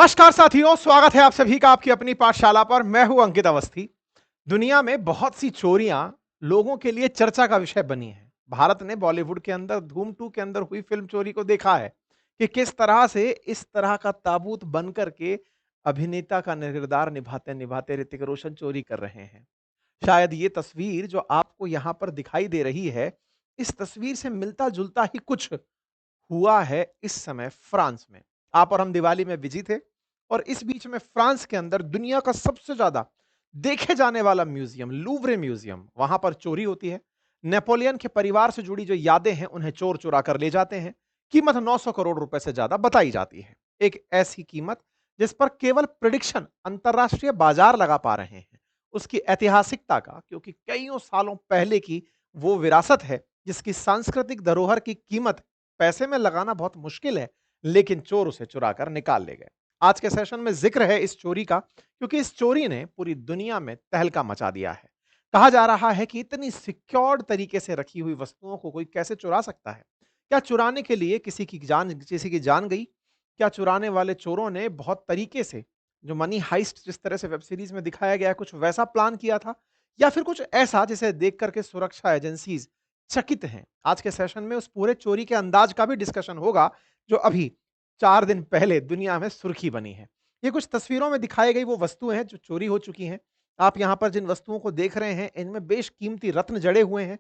नमस्कार साथियों, स्वागत है आप सभी का आपकी अपनी पाठशाला पर। मैं हूं अंकित अवस्थी। दुनिया में बहुत सी चोरियां लोगों के लिए चर्चा का विषय बनी हैं। भारत ने बॉलीवुड के अंदर धूम 2 के अंदर हुई फिल्म चोरी को देखा है कि किस तरह से इस तरह का ताबूत बन करके अभिनेता का किरदार निभाते निभाते ऋतिक रोशन चोरी कर रहे हैं। शायद ये तस्वीर जो आपको यहाँ पर दिखाई दे रही है, इस तस्वीर से मिलता-जुलता ही कुछ हुआ है इस समय फ्रांस में। आप और हम दिवाली में बिजी थे और इस बीच में फ्रांस के अंदर दुनिया का सबसे ज्यादा देखे जाने वाला म्यूजियम लूवरे म्यूजियम, वहां पर चोरी होती है। नेपोलियन के परिवार से जुड़ी जो यादें हैं उन्हें चोर चुरा कर ले जाते हैं। कीमत 900 करोड़ रुपए से ज्यादा बताई जाती है। एक ऐसी कीमत जिस पर केवल प्रिडिक्शन अंतरराष्ट्रीय बाजार लगा पा रहे हैं। उसकी ऐतिहासिकता का, क्योंकि कईयों सालों पहले की वो विरासत है जिसकी सांस्कृतिक धरोहर की कीमत पैसे में लगाना बहुत मुश्किल है, लेकिन चोर उसे चुरा कर निकाल ले गए। आज के सेशन में जिक्र है इस चोरी का, क्योंकि इस चोरी ने पूरी दुनिया में तहलका मचा दिया है। कहा जा रहा है कि इतनी सिक्योर्ड तरीके से रखी हुई वस्तुओं को कोई कैसे चुरा सकता है? क्या चुराने के लिए किसी की जान गई? क्या चुराने वाले चोरों ने बहुत तरीके से जो मनी हाइस्ट जिस तरह से वेब सीरीज में दिखाया गया है, कुछ वैसा प्लान किया था? या फिर कुछ ऐसा जिसे देख करके सुरक्षा एजेंसीज चकित हैं? आज के सेशन में उस पूरे चोरी के अंदाज का भी डिस्कशन होगा जो अभी 4 दिन पहले दुनिया में सुर्खी बनी है। ये कुछ तस्वीरों में दिखाई गई वो वस्तुएँ हैं जो चोरी हो चुकी हैं। आप यहाँ पर जिन वस्तुओं को देख रहे हैं, इनमें बेशकीमती रत्न जड़े हुए हैं।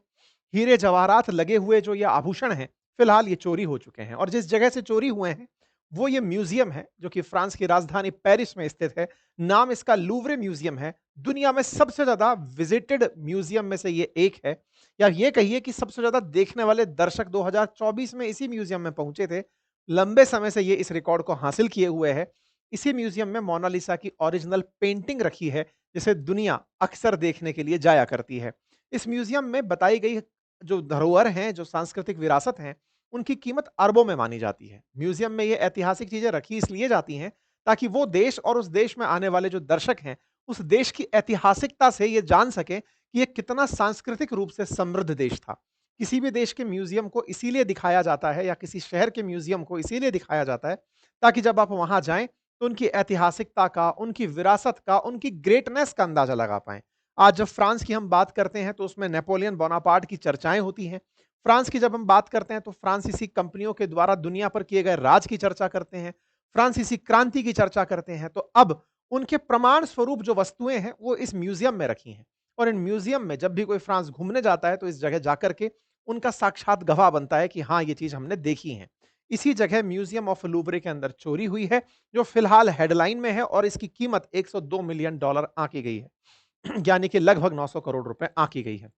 हीरे जवाहरात लगे हुए जो ये आभूषण हैं, फिलहाल ये चोरी हो चुके हैं और जिस जगह से चोरी हुए हैं, वो ये म्यूज़ियम है जो कि फ्रांस की राजधानी पेरिस में स्थित है। नाम इसका लूवरे म्यूज़ियम है। दुनिया में सबसे ज़्यादा विज़िटेड म्यूज़ियम में से ये एक है, या ये कहिए कि सबसे ज़्यादा देखने वाले दर्शक 2024 में इसी म्यूज़ियम में पहुँचे थे। लंबे समय से ये इस रिकॉर्ड को हासिल किए हुए है। इसी म्यूज़ियम में मोनालिसा की ओरिजिनल पेंटिंग रखी है, जिसे दुनिया अक्सर देखने के लिए जाया करती है। इस म्यूज़ियम में बताई गई जो धरोहर हैं, जो सांस्कृतिक विरासत हैं, उनकी कीमत अरबों में मानी जाती है। म्यूज़ियम में ये ऐतिहासिक चीज़ें रखी इसलिए जाती हैं, ताकि वो देश और उस देश में आने वाले जो दर्शक हैं, उस देश की ऐतिहासिकता से ये जान सकें कि ये कितना सांस्कृतिक रूप से समृद्ध देश था। किसी भी देश के म्यूज़ियम को इसीलिए दिखाया जाता है, या किसी शहर के म्यूज़ियम को इसीलिए दिखाया जाता है, ताकि जब आप वहाँ जाएँ, तो उनकी ऐतिहासिकता का, उनकी विरासत का, उनकी ग्रेटनेस का अंदाज़ा लगा पाएँ। आज जब फ्रांस की हम बात करते हैं, तो उसमें नेपोलियन बोनापार्ट की चर्चाएँ होती हैं। फ्रांस की जब हम बात करते हैं, तो फ्रांसीसी कंपनियों के द्वारा दुनिया पर किए गए राज की चर्चा करते हैं, फ्रांसीसी क्रांति की चर्चा करते हैं। तो अब उनके प्रमाण स्वरूप जो वस्तुएँ हैं, वो इस म्यूज़ियम में रखी हैं और इन म्यूज़ियम में जब भी कोई फ्रांस घूमने जाता है, तो इस जगह जाकर के उनका साक्षात गवाह बनता है कि हाँ, ये चीज़ हमने देखी है। इसी जगह म्यूज़ियम ऑफ लूवरे के अंदर चोरी हुई है, जो फिलहाल हेडलाइन में है और इसकी कीमत $102 मिलियन आँकी गई है। यानी कि लगभग 900 करोड़ रुपए आँकी गई है।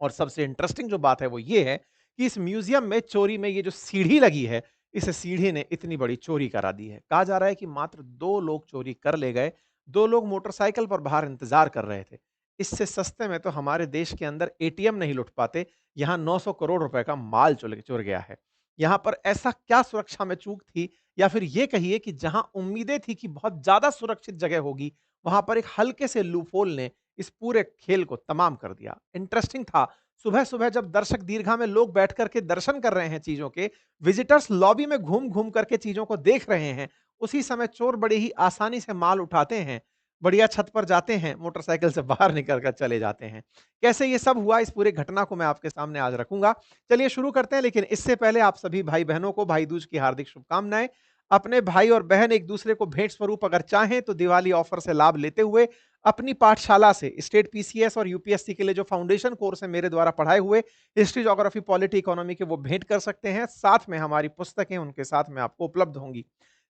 और सबसे इंटरेस्टिंग जो बात है वो ये है कि इस म्यूजियम में चोरी में ये जो सीढ़ी लगी है, इस सीढ़ी ने इतनी बड़ी चोरी करा दी है। कहा जा रहा है कि मात्र 2 लोग चोरी कर ले गए। 2 लोग मोटरसाइकिल पर बाहर इंतजार कर रहे थे। इससे सस्ते में तो हमारे देश के अंदर एटीएम नहीं लुट पाते, यहाँ 900 करोड़ रुपए का माल चुर गया है। यहाँ पर ऐसा क्या सुरक्षा में चूक थी, या फिर ये कहिए कि जहाँ उम्मीदें थी कि बहुत ज़्यादा सुरक्षित जगह होगी, वहाँ पर एक हल्के से लूपहोल ने इस पूरे खेल को तमाम कर दिया। इंटरेस्टिंग था, सुबह-सुबह जब दर्शक दीर्घा में लोग बैठ कर के दर्शन कर रहे हैं चीज़ों के, विज़िटर्स लॉबी में घूम-घूम करके चीज़ों को देख रहे हैं, उसी समय चोर बड़े ही आसानी से माल उठाते हैं, बढ़िया छत पर जाते हैं, मोटरसाइकिल से बाहर निकल कर चले जाते हैं। कैसे ये सब हुआ, इस पूरी घटना को मैं आपके सामने आज रखूँगा। चलिए शुरू करते हैं, लेकिन इससे पहले आप सभी भाई-बहनों को भाई दूज की हार्दिक शुभकामनाएँ। अपने भाई और बहन एक-दूसरे को भेंट स्वरूप अगर चाहें, तो दिवाली ऑफर से लाभ लेते हुए अपनी पाठशाला से स्टेट पीसीएस और यूपीएससी के लिए जो फाउंडेशन कोर्स है मेरे द्वारा पढ़ाए हुए, हिस्ट्री, ज्योग्राफी, पॉलिटी, इकोनॉमी के, वो भेंट कर सकते हैं। साथ में हमारी पुस्तकें उनके साथ में आपको उपलब्ध होंगी।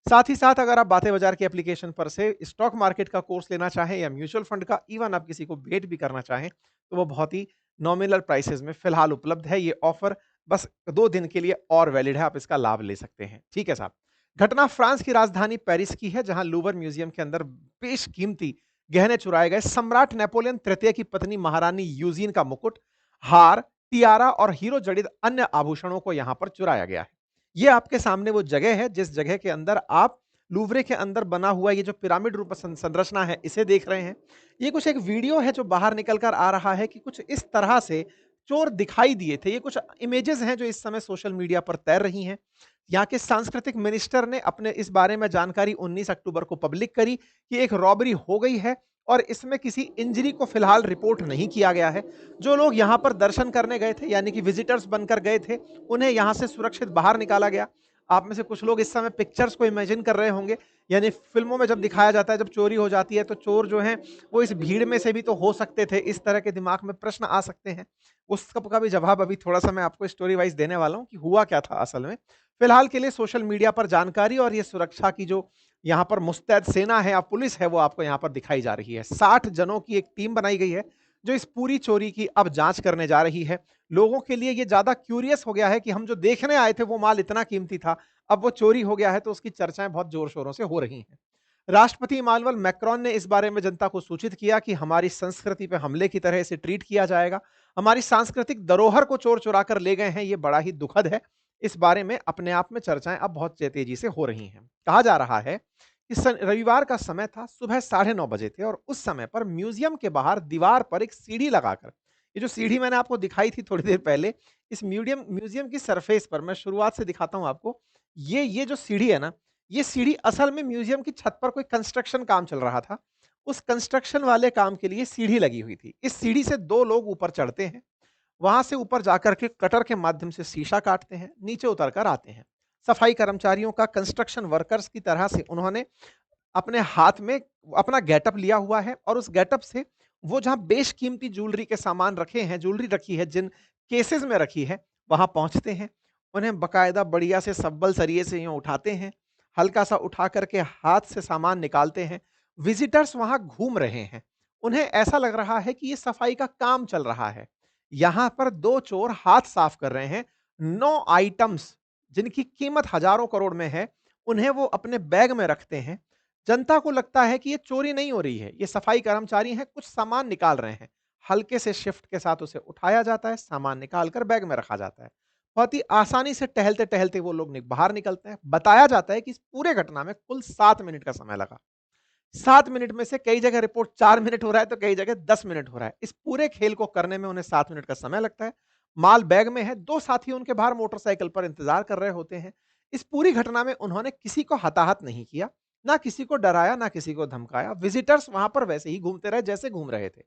साथ ही साथ अगर आप बातें बाजार के एप्लीकेशन पर से स्टॉक मार्केट का कोर्स लेना चाहें या म्यूचुअल फंड का, इवन आप किसी को भेंट भी करना चाहें, तो वो बहुत ही नॉमिनल प्राइसेस में फिलहाल उपलब्ध है। ये ऑफर बस 2 दिन के लिए और वैलिड है, आप इसका लाभ ले सकते हैं। ठीक है साहब। घटना फ्रांस की राजधानी पेरिस की है, जहां लूवर म्यूजियम के अंदर बेशकीमती गहने चुराए गए। सम्राट नेपोलियन तृतीय की पत्नी महारानी यूजीन का मुकुट, हार, टियारा और हीरो जड़ित अन्य आभूषणों को यहां पर चुराया गया है। ये आपके सामने वो जगह है जिस जगह के अंदर आप लूवरे के अंदर बना हुआ ये जो पिरामिड रूप संरचना है, इसे देख रहे हैं। ये कुछ एक वीडियो है जो बाहर निकल कर आ रहा है कि कुछ इस तरह से चोर दिखाई दिए थे। ये कुछ इमेजेस हैं जो इस समय सोशल मीडिया पर तैर रही हैं। यहाँ के सांस्कृतिक मिनिस्टर ने अपने इस बारे में जानकारी 19 अक्टूबर को पब्लिक करी कि एक रॉबरी हो गई है और इसमें किसी इंजरी को फिलहाल रिपोर्ट नहीं किया गया है। जो लोग यहाँ पर दर्शन करने गए थे, यानी कि विजिटर्स बनकर गए थे, उन्हें यहाँ से सुरक्षित बाहर निकाला गया। आप में से कुछ लोग इस समय पिक्चर्स को इमेजिन कर रहे होंगे, यानी फ़िल्मों में जब दिखाया जाता है, जब चोरी हो जाती है, तो चोर जो हैं, वो इस भीड़ में से भी तो हो सकते थे। इस तरह के दिमाग में प्रश्न आ सकते हैं। उस सब का भी जवाब अभी थोड़ा-सा मैं आपको स्टोरी वाइज़ देने वाला हूँ कि हुआ क्या था असल में। फिलहाल के लिए सोशल मीडिया पर जानकारी और ये सुरक्षा की जो यहाँ पर मुस्तैद सेना है या पुलिस है, वो आपको यहाँ पर दिखाई जा रही है। 60 जनों की एक टीम बनाई गई है, जो इस पूरी चोरी की अब जाँच करने जा रही है। लोगों के लिए ये ज़्यादा क्यूरियस हो गया है कि हम जो देखने आए थे, वो माल इतना कीमती था, अब वो चोरी हो गया है, तो उसकी चर्चाएँ बहुत ज़ोर-शोरों से हो रही हैं। राष्ट्रपति इमानुएल मैक्रोन ने इस बारे में जनता को सूचित किया कि हमारी संस्कृति पे हमले की तरह इसे ट्रीट किया जाएगा। हमारी सांस्कृतिक धरोहर को चोर चुरा कर ले गए हैं, ये बड़ा ही दुखद है। इस बारे में अपने आप में चर्चाएं अब बहुत तेजी से हो रही हैं। कहा जा रहा है कि रविवार का समय था, सुबह 9:30 बजे थे और उस समय पर म्यूजियम के बाहर दीवार पर एक सीढ़ी लगाकर, ये जो सीढ़ी मैंने आपको दिखाई थी थोड़ी देर पहले, इस म्यूजियम म्यूजियम की सरफेस पर मैं शुरुआत से दिखाता हूं आपको। ये जो सीढ़ी है ना, ये सीढ़ी असल में म्यूजियम की छत पर कोई कंस्ट्रक्शन काम चल रहा था। उस कंस्ट्रक्शन वाले काम के लिए सीढ़ी लगी हुई थी। इस सीढ़ी से 2 लोग ऊपर चढ़ते हैं, वहां से ऊपर जाकर के कटर के माध्यम से शीशा काटते हैं, नीचे उतर कर आते हैं। सफाई कर्मचारियों का, कंस्ट्रक्शन वर्कर्स की तरह से उन्होंने अपने हाथ में अपना गेटअप लिया हुआ है और उस गेटअप से वो जहां बेशकीमती ज्वेलरी के सामान रखे हैं, ज्वेलरी रखी है, जिन केसेस में रखी है, वहां पहुंचते हैं। उन्हें बकायदा बढ़िया से सब्बल सरिये से यूं उठाते हैं, हल्का सा उठा करके हाथ से सामान निकालते हैं। विजिटर्स वहां घूम रहे हैं, उन्हें ऐसा लग रहा है कि ये सफाई का काम चल रहा है। यहां पर 2 चोर हाथ साफ कर रहे हैं। 9 आइटम्स जिनकी कीमत हजारों करोड़ में है, उन्हें वो अपने बैग में रखते हैं। जनता को लगता है कि ये चोरी नहीं हो रही है, ये सफाई कर्मचारी हैं, कुछ सामान निकाल रहे हैं। हल्के से शिफ्ट के साथ उसे उठाया जाता है, सामान निकाल कर बैग में रखा जाता है। बहुत ही आसानी से टहलते-टहलते वो लोग बाहर निकलते हैं। बताया जाता है कि इस पूरे घटना में कुल 7 मिनट का समय लगा। 7 मिनट में से कई जगह रिपोर्ट 4 मिनट हो रहा है, तो कई जगह 10 मिनट हो रहा है। इस पूरे खेल को करने में उन्हें 7 मिनट का समय लगता है। माल बैग में है, 2 साथी उनके बाहर मोटरसाइकिल पर इंतजार कर रहे होते हैं। इस पूरी घटना में उन्होंने किसी को हताहत नहीं किया, ना किसी को डराया, ना किसी को धमकाया। विजिटर्स वहां पर वैसे ही घूमते रहे जैसे घूम रहे थे।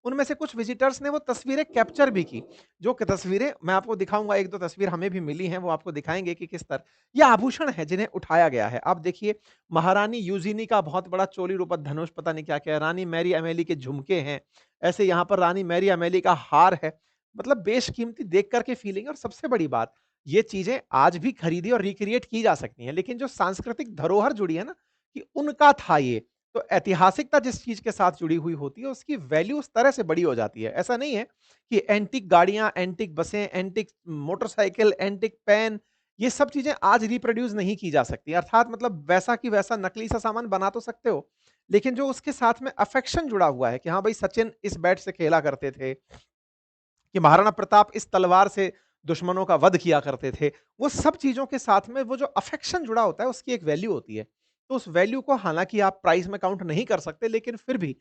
उनमें से कुछ विजिटर्स ने वो तस्वीरें कैप्चर भी की, जो कि तस्वीरें मैं आपको दिखाऊंगा। 1-2 तस्वीर हमें भी मिली हैं, वो आपको दिखाएंगे कि किस तरह ये आभूषण है जिन्हें उठाया गया है। आप देखिए, महारानी यूजिनी का बहुत बड़ा चोली रूपक धनुष, पता नहीं क्या-क्या है, रानी मैरी अमेली के झुमके हैं, ऐसे यहाँ पर रानी मैरी अमेली का हार है। मतलब बेशकीमती देख कर के फीलिंग। और सबसे बड़ी बात, ये चीज़ें आज भी खरीदी और रिक्रिएट की जा सकती हैं, लेकिन जो सांस्कृतिक धरोहर जुड़ी है ना, कि उनका था ये, तो ऐतिहासिकता जिस चीज़ के साथ जुड़ी हुई होती है, उसकी वैल्यू उस तरह से बड़ी हो जाती है। ऐसा नहीं है कि एंटीक गाड़ियाँ, एंटीक बसें, एंटीक मोटरसाइकिल, एंटीक पेन, ये सब चीज़ें आज रिप्रोड्यूस नहीं की जा सकती। अर्थात मतलब वैसा की वैसा नकली सा सामान बना तो सकते हो, लेकिन जो उसके साथ में अफेक्शन जुड़ा हुआ है कि हाँ भाई, सचिन इस बैट से खेला करते थे, कि महाराणा प्रताप इस तलवार से दुश्मनों का वध किया करते थे। वो सब चीज़ों के साथ में वो जो अफेक्शन जुड़ा होता है, उसकी एक वैल्यू होती है। तो उस वैल्यू को हालाँकि आप प्राइस में काउंट नहीं कर सकते, लेकिन फिर भी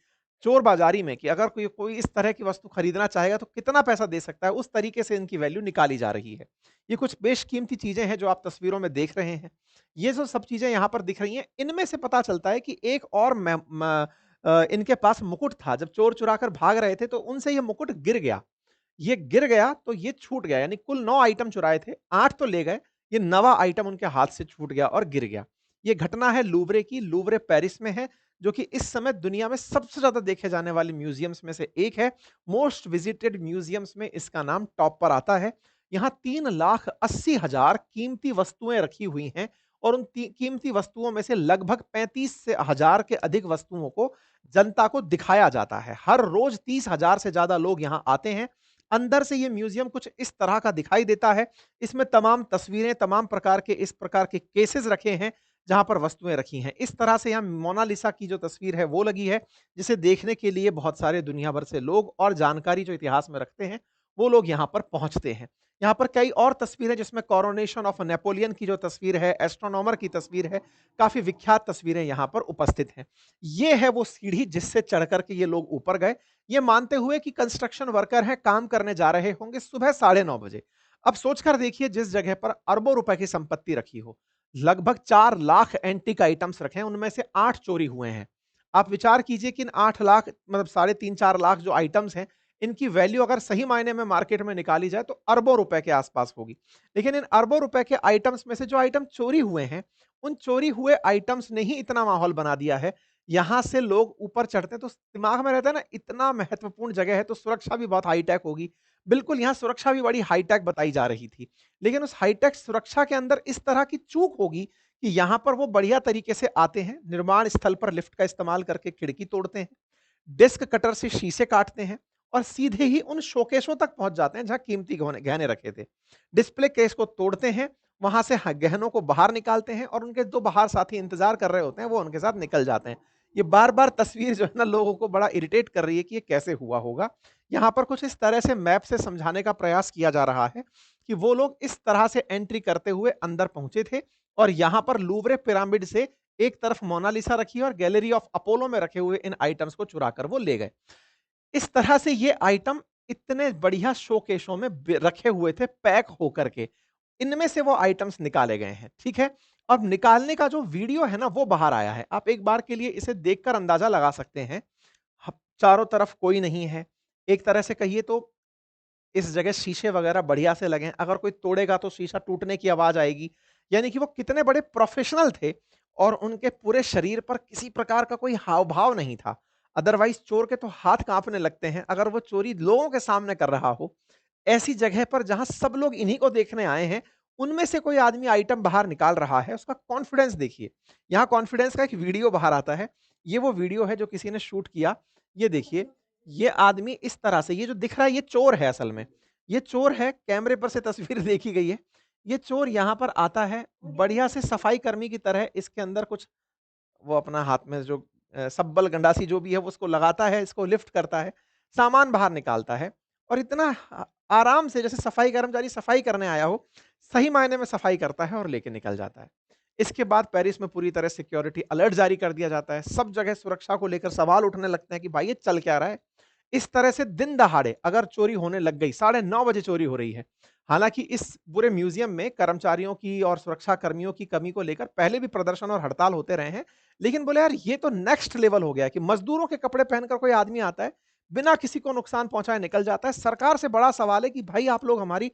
चोर बाज़ारी में कि अगर कोई कोई इस तरह की वस्तु खरीदना चाहेगा तो कितना पैसा दे सकता है, उस तरीके से इनकी वैल्यू निकाली जा रही है। ये कुछ बेशकीमती चीज़ें हैं जो आप तस्वीरों में देख रहे हैं। ये जो सब चीज़ें यहाँ पर दिख रही हैं, इनमें से पता चलता है कि एक और इनके पास मुकुट था। जब चोर चुरा कर भाग रहे थे, तो उनसे ये मुकुट गिर गया। ये गिर गया तो ये छूट गया, यानी कुल 9 आइटम चुराए थे, 8 तो ले गए, ये 9वां आइटम उनके हाथ से छूट गया और गिर गया। ये घटना है लूवरे की, लूवरे पेरिस में है, जो कि इस समय दुनिया में सबसे ज़्यादा देखे जाने वाले म्यूज़ियम्स में से एक है। मोस्ट विजिटेड म्यूज़ियम्स में इसका नाम टॉप पर आता है। यहाँ 3,80,000 कीमती वस्तुएँ रखी हुई हैं और उन ती कीमती वस्तुओं में से लगभग 35 से हज़ार के अधिक वस्तुओं को जनता को दिखाया जाता है। हर रोज़ 30,000 से ज़्यादा लोग यहाँ आते हैं। अंदर से ये म्यूजियम कुछ इस तरह का दिखाई देता है। इसमें तमाम तस्वीरें, तमाम प्रकार के इस प्रकार के केसेस रखे हैं, जहाँ पर वस्तुएँ रखी हैं। इस तरह से यहाँ मोनालिसा की जो तस्वीर है वो लगी है, जिसे देखने के लिए बहुत सारे दुनिया भर से लोग और जानकारी जो इतिहास में रखते हैं, वो लोग यहाँ पर पहुँचते हैं। यहाँ पर कई और तस्वीरें, जिसमें कोरोनेशन ऑफ नेपोलियन की जो तस्वीर है, एस्ट्रोनॉमर की तस्वीर है, काफ़ी विख्यात तस्वीरें यहाँ पर उपस्थित हैं। ये है वो सीढ़ी जिससे चढ़ कर के ये लोग ऊपर गए, ये मानते हुए कि कंस्ट्रक्शन वर्कर हैं, काम करने जा रहे होंगे सुबह 9:30 बजे। अब सोचकर देखिए जिस जगह पर अरबों रुपए की संपत्ति रखी हो, लगभग 4 लाख एंटीक आइटम्स रखे हैं, उनमें से 8 चोरी हुए हैं। आप विचार कीजिए कि इन 8 लाख मतलब साढ़े 3-4 लाख जो आइटम्स हैं, इनकी वैल्यू अगर सही मायने में मार्केट में निकाली जाए तो अरबों रुपए के आसपास होगी। लेकिन इन अरबों रुपए के आइटम्स में से जो आइटम चोरी हुए हैं, उन चोरी हुए आइटम्स ने ही इतना माहौल बना दिया है, यहाँ से लोग ऊपर चढ़ते हैं तो दिमाग में रहता है ना इतना महत्वपूर्ण जगह है तो सुरक्षा भी बहुत हाई-टेक होगी। बिल्कुल यहाँ सुरक्षा भी बड़ी हाई-टेक बताई जा रही थी। लेकिन उस हाई-टेक सुरक्षा के अंदर इस तरह की चूक होगी कि यहाँ पर वो बढ़िया तरीके से आते हैं, निर्माण स्थल पर लिफ्ट का इस्तेमाल करके खिड़की तोड़ते हैं, डिस्क कटर से शीशे काटते हैं और सीधे ही उन शोकेसों तक पहुँच जाते हैं जहाँ कीमती गहने रखे थे। डिस्प्ले केस को तोड़ते हैं, वहाँ से गहनों को बाहर निकालते हैं और उनके 2 बाहर साथी इंतज़ार कर रहे होते हैं, वो उनके साथ निकल जाते हैं। ये बार-बार तस्वीर जो है ना लोगों को बड़ा इरिटेट कर रही है कि ये कैसे हुआ होगा। यहाँ पर कुछ इस तरह से मैप से समझाने का प्रयास किया जा रहा है कि वो लोग इस तरह से एंट्री करते हुए अंदर पहुँचे थे और यहाँ पर लूव्रे पिरामिड से एक तरफ मोनालिसा रखी और गैलरी ऑफ अपोलो में रखे हुए इन आइटम्स को चुराकर वो ले गए। इस तरह से ये आइटम इतने बढ़िया शोकेसों में रखे हुए थे पैक होकर के। इनमें से वो आइटम्स निकाले गए हैं, ठीक है? अब निकालने का जो वीडियो है ना वो बाहर आया है। आप एक बार के लिए इसे देखकर अंदाजा लगा सकते हैं। चारों तरफ कोई नहीं है। एक तरह से कहिए तो इस जगह शीशे वगैरह बढ़िया से लगे हैं। अगर कोई तोड़ेगा तो शीशा टूटने की आवाज़ आएगी। यानी कि वो कितने बड़े प्रोफ़ेशनल थे और उनके पूरे शरीर पर किसी प्रकार का कोई हाव-भाव नहीं था। अदरवाइज़ चोर के तो हाथ काँपने लगते हैं, अगर वो चोरी लोगों के सामने कर रहा हो। ऐसी जगह पर जहाँ सब लोग इन्हीं को देखने आए हैं, उनमें से कोई आदमी आइटम बाहर निकाल रहा है, उसका कॉन्फिडेंस देखिए। यहाँ कॉन्फिडेंस का एक वीडियो बाहर आता है। ये वो वीडियो है जो किसी ने शूट किया। ये देखिए, ये आदमी इस तरह से ये जो दिख रहा है ये चोर है असल में। ये चोर है, कैमरे पर से तस्वीर देखी गई है। ये चोर यहाँ पर आता है, बढ़िया से सफाई कर्मी की तरह इसके अंदर कुछ वो अपना हाथ में जो सब्बल गंडासी जो भी है वो उसको लगाता है, इसको लिफ्ट करता है, सामान बाहर निकालता है और इतना आराम से जैसे सफाई कर्मचारी सफाई करने आया हो, सही मायने में सफाई करता है और लेके निकल जाता है। इसके बाद पेरिस में पूरी तरह सिक्योरिटी अलर्ट जारी कर दिया जाता है। सब जगह सुरक्षा को लेकर सवाल उठने लगते हैं कि भाई ये चल क्या रहा है? इस तरह से दिन दहाड़े अगर चोरी होने लग गई, 9:30 बजे चोरी हो रही है। हालाँकि इस पूरे म्यूज़ियम में कर्मचारियों की और सुरक्षा कर्मियों की कमी को लेकर पहले भी प्रदर्शन और हड़ताल होते रहे हैं। लेकिन बोले यार ये तो नेक्स्ट लेवल हो गया है कि मज़दूरों के कपड़े पहनकर कोई आदमी आता है, बिना किसी को नुकसान पहुँचाए निकल जाता है। सरकार से बड़ा सवाल है कि भाई आप लोग हमारी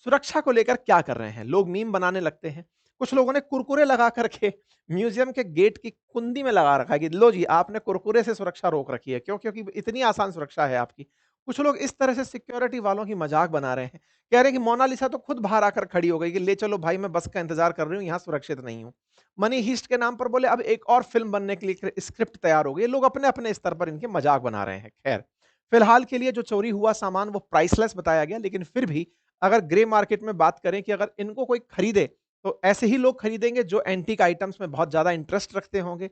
सुरक्षा को लेकर क्या कर रहे हैं? लोग मीम बनाने लगते हैं। कुछ लोगों ने कुरकुरे लगा कर के म्यूज़ियम के गेट की कुंडी में लगा रखा है कि लो जी आपने कुरकुरे से सुरक्षा रोक रखी है। क्यों? क्योंकि इतनी आसान सुरक्षा है आपकी। कुछ लोग इस तरह से सिक्योरिटी वालों की मज़ाक बना रहे हैं। कह रहे हैं कि मोनालिसा तो खुद बाहर आकर खड़ी हो गई कि ले चलो भाई मैं बस का इंतज़ार कर रही हूँ, यहाँ सुरक्षित नहीं हूँ। मनी हीस्ट के नाम पर बोले अब एक और फ़िल्म बनने के लिए स्क्रिप्ट तैयार हो गई है। लोग अपने-अपने स्तर पर इनके मज़ाक बना रहे हैं। ख़ैर, फ़िलहाल के लिए जो चोरी हुआ सामान वो प्राइसलेस बताया गया लेकिन फिर भी अगर ग्रे मार्केट में बात करें कि अगर इनको कोई खरीदे, तो ऐसे ही लोग खरीदेंगे जो एंटीक आइटम्स में बहुत ज़्यादा इंटरेस्ट रखते होंगे।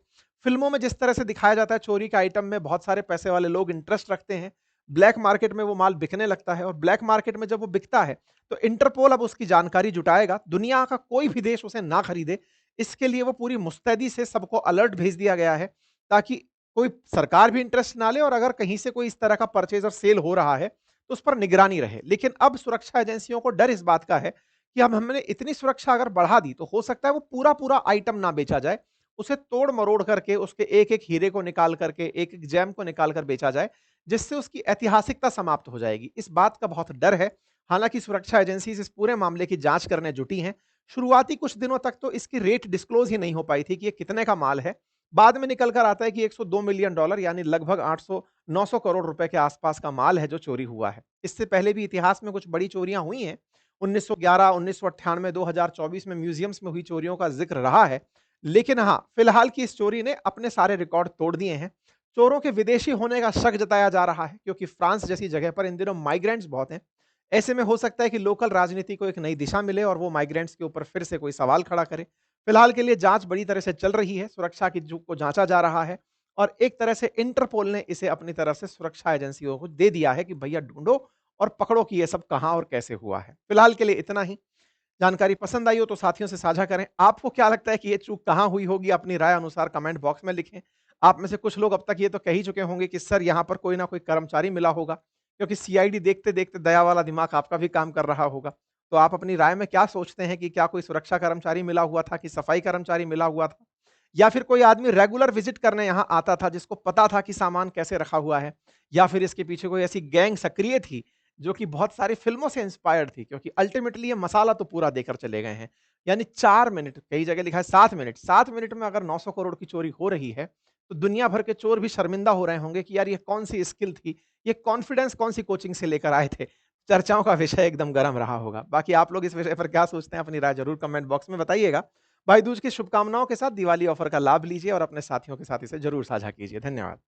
फ़िल्मों में जिस तरह से दिखाया जाता है चोरी के आइटम में बहुत सारे पैसे वाले लोग इंटरेस्ट रखते हैं। ब्लैक मार्केट में वो माल बिकने लगता है और ब्लैक मार्केट में जब वो बिकता है, तो इंटरपोल अब उसकी जानकारी जुटाएगा। दुनिया का कोई भी देश उसे ना खरीदे, इसके लिए वो पूरी मुस्तैदी से सबको अलर्ट भेज दिया गया है, ताकि कोई सरकार भी इंटरेस्ट ना ले और अगर कहीं से कोई इस तरह का परचेज़ और सेल हो रहा है, तो उस पर निगरानी रहे। लेकिन अब सुरक्षा एजेंसियों को डर इस बात का है कि अब हमने इतनी सुरक्षा अगर बढ़ा दी, तो हो सकता है वो पूरा-पूरा आइटम ना बेचा जाए। उसे तोड़-मरोड़ करके, उसके एक-एक हीरे को निकाल करके, एक-एक जेम को निकाल कर बेचा जाए, जिससे उसकी ऐतिहासिकता समाप्त हो जाएगी। इस बात का बहुत डर है। हालाँकि सुरक्षा एजेंसीज़ इस पूरे मामले की जाँच करने जुटी हैं। शुरुआती कुछ दिनों तक तो इसकी रेट डिस्क्लोज़ ही नहीं हो पाई थी कि ये कितने का माल है। बाद में निकल कर आता है कि $102 मिलियन यानी लगभग 800-900 करोड़ रुपए के आसपास का माल है जो चोरी हुआ है। इससे पहले भी इतिहास में कुछ बड़ी चोरियाँ हुई हैं। 1911, 1998, 2024 में म्यूज़ियम्स में हुई चोरियों का ज़िक्र रहा है। लेकिन हाँ, फिलहाल की इस चोरी ने अपने सारे रिकॉर्ड तोड़ दिए हैं। चोरों के विदेशी होने का शक जताया जा रहा है क्योंकि फ्रांस जैसी जगह पर इन दिनों माइग्रेंट्स बहुत हैं। ऐसे में हो सकता है कि लोकल राजनीति को एक नई दिशा मिले और वो माइग्रेंट्स के ऊपर फिर से कोई सवाल खड़ा करे। फिलहाल के लिए जांच बड़ी तरह से चल रही है, सुरक्षा की चूक को जांचा जा रहा है और एक तरह से इंटरपोल ने इसे अपनी तरफ से सुरक्षा एजेंसियों को दे दिया है कि भैया ढूंढो और पकड़ो कि ये सब कहां और कैसे हुआ है। फिलहाल के लिए इतना ही। जानकारी पसंद आई हो तो साथियों से साझा करें। आपको क्या लगता है कि ये चूक कहाँ हुई होगी? अपनी राय अनुसार कमेंट बॉक्स में लिखें। आप में से कुछ लोग अब तक ये तो कह ही चुके होंगे कि सर यहाँ पर कोई ना कोई कर्मचारी मिला होगा, क्योंकि सीआईडी देखते-देखते दया वाला दिमाग आपका भी काम कर रहा होगा। तो आप अपनी राय में क्या सोचते हैं कि क्या कोई सुरक्षा कर्मचारी मिला हुआ था कि सफाई कर्मचारी मिला हुआ था? या फिर कोई आदमी रेगुलर विज़िट करने यहाँ आता था जिसको पता था कि सामान कैसे रखा हुआ है? या फिर इसके पीछे कोई ऐसी गैंग सक्रिय थी जो कि बहुत सारी फ़िल्मों से इंस्पायर्ड थी? क्योंकि अल्टीमेटली ये मसाला तो पूरा देकर चले गए हैं। यानी 4 मिनट, कई जगह लिखा है 7 मिनट, 7 मिनट में अगर 900 करोड़ की चोरी हो रही है, तो दुनिया भर के चोर भी शर्मिंदा हो रहे होंगे कि यार ये कौन-सी स्किल थी, ये कॉन्फिडेंस कौन-सी कोचिंग से लेकर आए थे। चर्चाओं का विषय एकदम गरम रहा होगा। बाकी आप लोग इस विषय पर क्या सोचते हैं? अपनी राय ज़रूर कमेंट बॉक्स में बताइएगा। भाई दूज की शुभकामनाओं के साथ दिवाली ऑफर का लाभ लीजिए और अपने साथियों के साथ इसे ज़रूर साझा कीजिए। धन्यवाद।